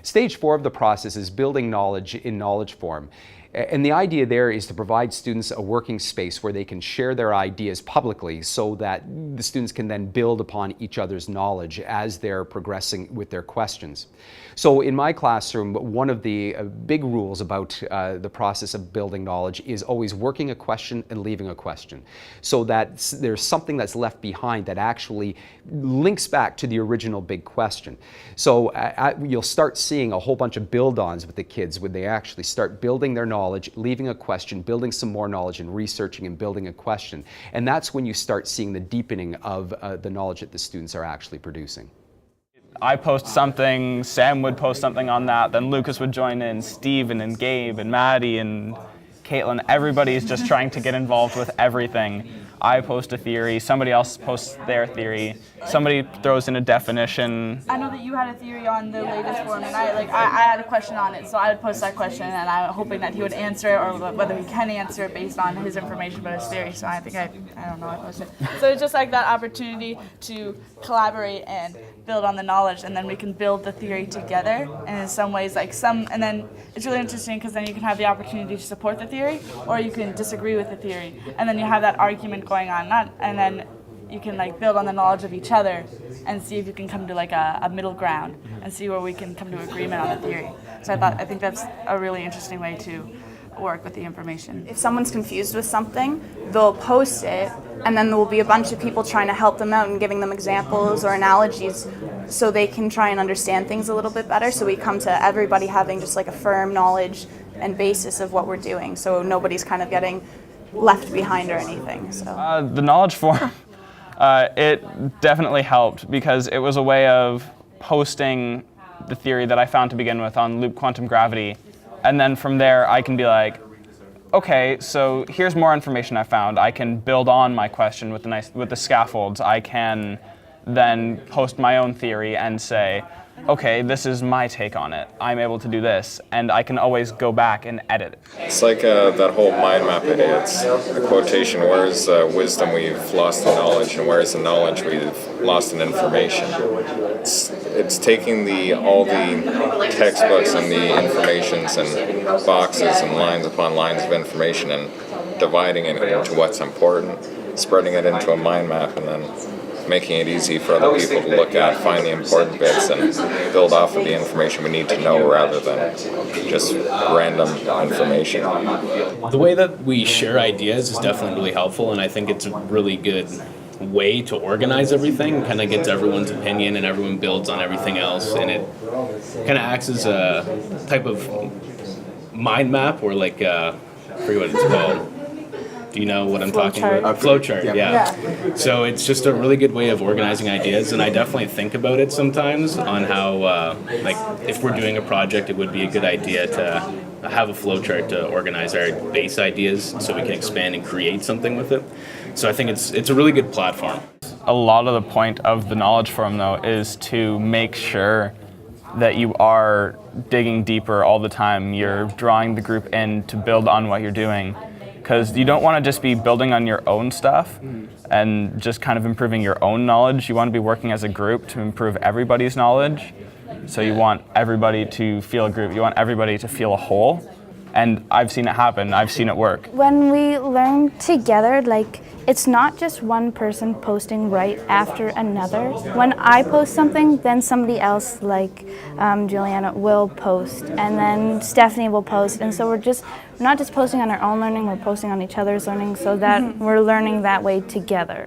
Stage 4 of the process is building knowledge in knowledge form. And the idea there is to provide students a working space where they can share their ideas publicly so that the students can then build upon each other's knowledge as they're progressing with their questions. So in my classroom, one of the big rules about the process of building knowledge is always working a question and leaving a question, so that there's something that's left behind that actually links back to the original big question. So you'll start seeing a whole bunch of build-ons with the kids when they actually start building their knowledge, leaving a question, building some more knowledge, and researching and building a question. And that's when you start seeing the deepening of the knowledge that the students are actually producing. I post something, Sam would post something on that, then Lucas would join in, Steven and Gabe and Maddie and Caitlin. Everybody's just trying to get involved with everything. I post a theory, somebody else posts their theory, somebody throws in a definition. I know that you had a theory on the latest form, and I had a question on it, so I would post that question, and I'm hoping that he would answer it, or whether he can answer it based on his information about his theory. So I think I don't know, I posted it. So it's just like that opportunity to collaborate and build on the knowledge, and then we can build the theory together. And in some ways, and then it's really interesting because then you can have the opportunity to support the theory, or you can disagree with the theory, and then you have that argument going on, and then you can build on the knowledge of each other and see if you can come to a middle ground and see where we can come to agreement on the theory. So I think that's a really interesting way to work with the information. If someone's confused with something, they'll post it, and then there will be a bunch of people trying to help them out and giving them examples or analogies so they can try and understand things a little bit better. So we come to everybody having just a firm knowledge and basis of what we're doing, so nobody's kind of getting left behind or anything. So the knowledge form, it definitely helped because it was a way of posting the theory that I found to begin with on loop quantum gravity, and then from there I can be like, okay, so here's more information I found. I can build on my question with the scaffolds. I can then post my own theory and say, okay, this is my take on it. I'm able to do this, and I can always go back and edit it. It's like that whole mind map idea. It's a quotation, where's wisdom we've lost in knowledge, and where's the knowledge we've lost in information. It's taking all the textbooks and the informations and boxes and lines upon lines of information and dividing it into what's important, spreading it into a mind map, and then making it easy for other people to look at, find the important bits, and build off of the information we need to know rather than just random information. The way that we share ideas is definitely really helpful, and I think it's a really good way to organize everything. Kind of gets everyone's opinion and everyone builds on everything else, and it kind of acts as a type of mind map or I forget what it's called. Do you know what I'm talking about? Flowchart, yeah. So it's just a really good way of organizing ideas, and I definitely think about it sometimes on how, if we're doing a project, it would be a good idea to have a flowchart to organize our base ideas so we can expand and create something with it. So I think it's a really good platform. A lot of the point of the knowledge forum, though, is to make sure that you are digging deeper all the time. You're drawing the group in to build on what you're doing. Because you don't want to just be building on your own stuff and just kind of improving your own knowledge. You want to be working as a group to improve everybody's knowledge. So you want everybody to feel a group. You want everybody to feel a whole. And I've seen it happen. I've seen it work. When we learn together, it's not just one person posting right after another. When I post something, then somebody else, Juliana, will post, and then Stephanie will post. And so we're not just posting on our own learning, we're posting on each other's learning so that we're learning that way together.